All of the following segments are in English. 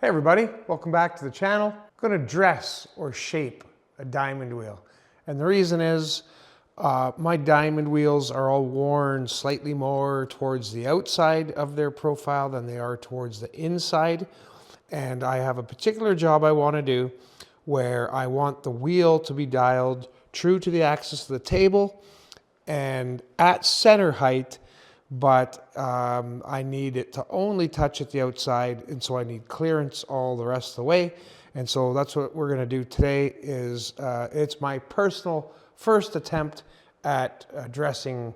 Hey everybody, welcome back to the channel. I'm going to dress or shape a diamond wheel. And the reason is my diamond wheels are all worn slightly more towards the outside of their profile than they are towards the inside. And I have a particular job I want to do where I want the wheel to be dialed true to the axis of the table and at center height, but I need it to only touch at the outside, and so I need clearance all the rest of the way. And so that's what we're going to do today. It's my personal first attempt at dressing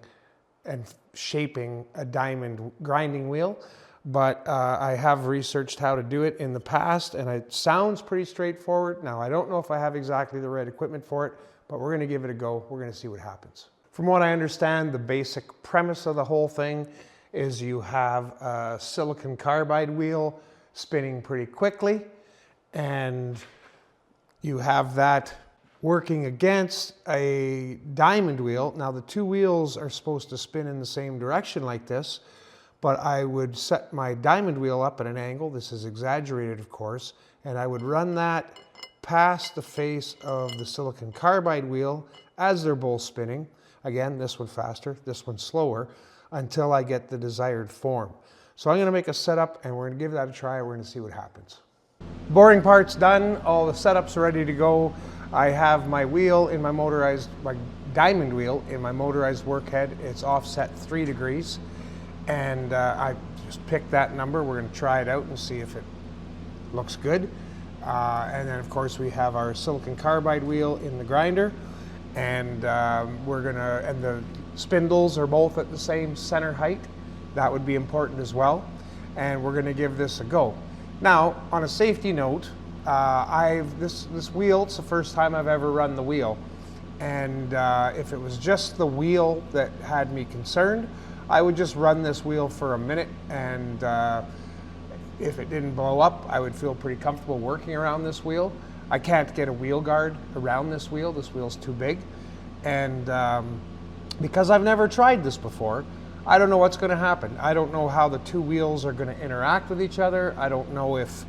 and shaping a diamond grinding wheel, but I have researched how to do it in the past, and it sounds pretty straightforward. Now, I don't know if I have exactly the right equipment for it, but we're going to give it a go. We're going to see what happens. From what I understand, the basic premise of the whole thing is you have a silicon carbide wheel spinning pretty quickly, and you have that working against a diamond wheel. Now, the two wheels are supposed to spin in the same direction like this, but I would set my diamond wheel up at an angle. This is exaggerated, of course, and I would run that past the face of the silicon carbide wheel as they're both spinning. Again, this one faster, this one slower, until I get the desired form. So I'm going to make a setup and we're going to give that a try. We're going to see what happens. Boring part's done. All the setups are ready to go. I have my wheel in my diamond wheel in my motorized workhead. It's offset 3 degrees. And I just picked that number. We're going to try it out and see if it looks good. And then of course we have our silicon carbide wheel in the grinder. And and the spindles are both at the same center height. That would be important as well. And we're gonna give this a go. Now, on a safety note, this wheel, it's the first time I've ever run the wheel. And if it was just the wheel that had me concerned, I would just run this wheel for a minute, and if it didn't blow up, I would feel pretty comfortable working around this wheel. I can't get a wheel guard around this wheel. This wheel's too big. And because I've never tried this before, I don't know what's going to happen. I don't know how the two wheels are going to interact with each other. I don't know if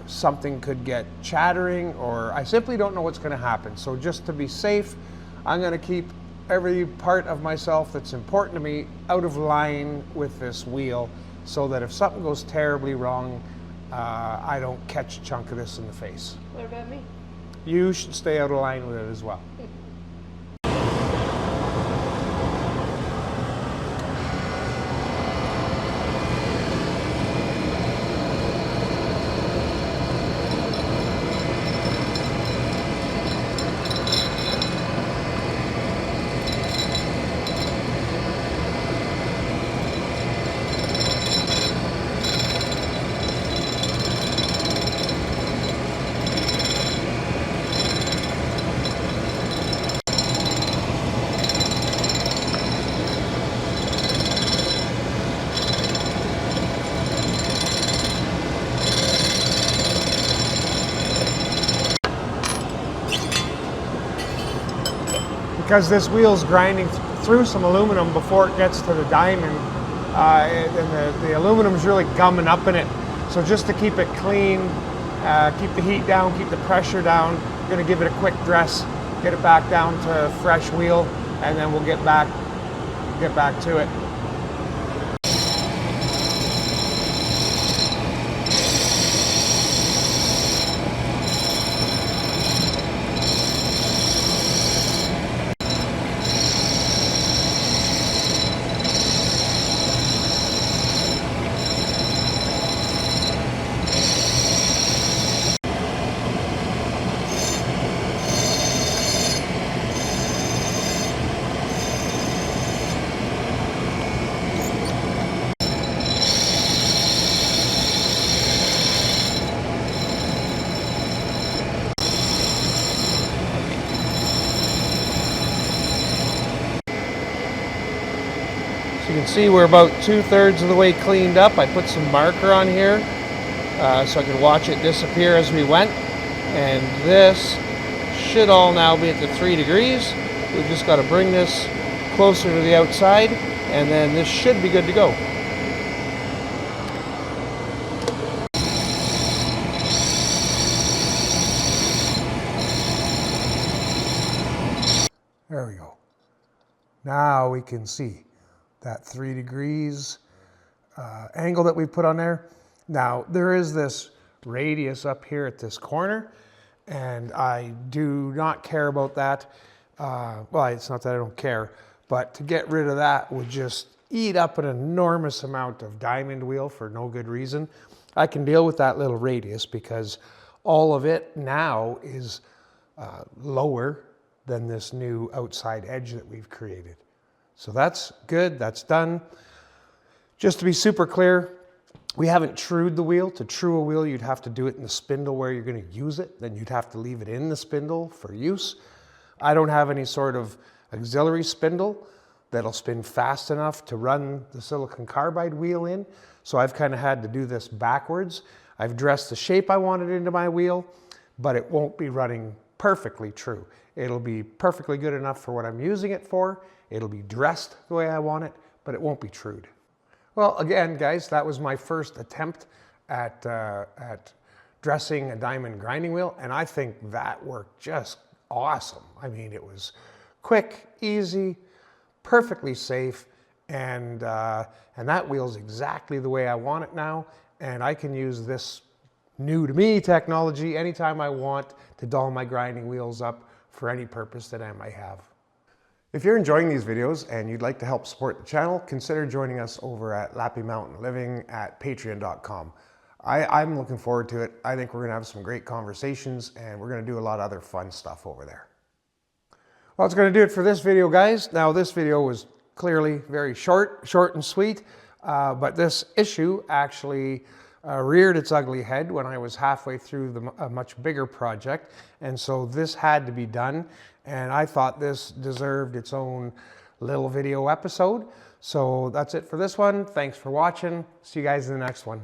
something could get chattering, or I simply don't know what's going to happen. So just to be safe, I'm going to keep every part of myself that's important to me out of line with this wheel, so that if something goes terribly wrong, I don't catch a chunk of this in the face. What about me? You should stay out of line with it as well. Because this wheel's grinding through some aluminum before it gets to the diamond, and the aluminum's really gumming up in it. So just to keep it clean, keep the heat down, keep the pressure down, I'm gonna give it a quick dress, get it back down to fresh wheel, and then we'll get back to it. So you can see we're about 2/3 of the way cleaned up. I put some marker on here so I could watch it disappear as we went. And this should all now be at the 3 degrees. We've just got to bring this closer to the outside, and then this should be good to go. There we go. Now we can see that 3 degrees angle that we put on there. Now there is this radius up here at this corner, and I do not care about that. Well, it's not that I don't care, but to get rid of that would just eat up an enormous amount of diamond wheel for no good reason. I can deal with that little radius because all of it now is lower than this new outside edge that we've created. So that's good, that's done. Just to be super clear, we haven't trued the wheel. To true a wheel, you'd have to do it in the spindle where you're going to use it. Then you'd have to leave it in the spindle for use. I don't have any sort of auxiliary spindle that'll spin fast enough to run the silicon carbide wheel in. So I've kind of had to do this backwards. I've dressed the shape I wanted into my wheel, but it won't be running perfectly true. It'll be perfectly good enough for what I'm using it for. It'll be dressed the way I want it, but it won't be trued. Well, again, guys, that was my first attempt at dressing a diamond grinding wheel, and I think that worked just awesome. I mean, it was quick, easy, perfectly safe, and that wheel's exactly the way I want it now, and I can use this new to me technology anytime I want to dull my grinding wheels up for any purpose that I might have. If you're enjoying these videos and you'd like to help support the channel, consider joining us over at Lappy Mountain Living at patreon.com. I'm looking forward to it. I think we're going to have some great conversations, and we're going to do a lot of other fun stuff over there. Well, that's going to do it for this video, guys. Now, this video was clearly very short and sweet, but this issue actually reared its ugly head when I was halfway through a much bigger project, and so this had to be done, and I thought this deserved its own little video episode. So that's it for this one. Thanks for watching. See you guys in the next one.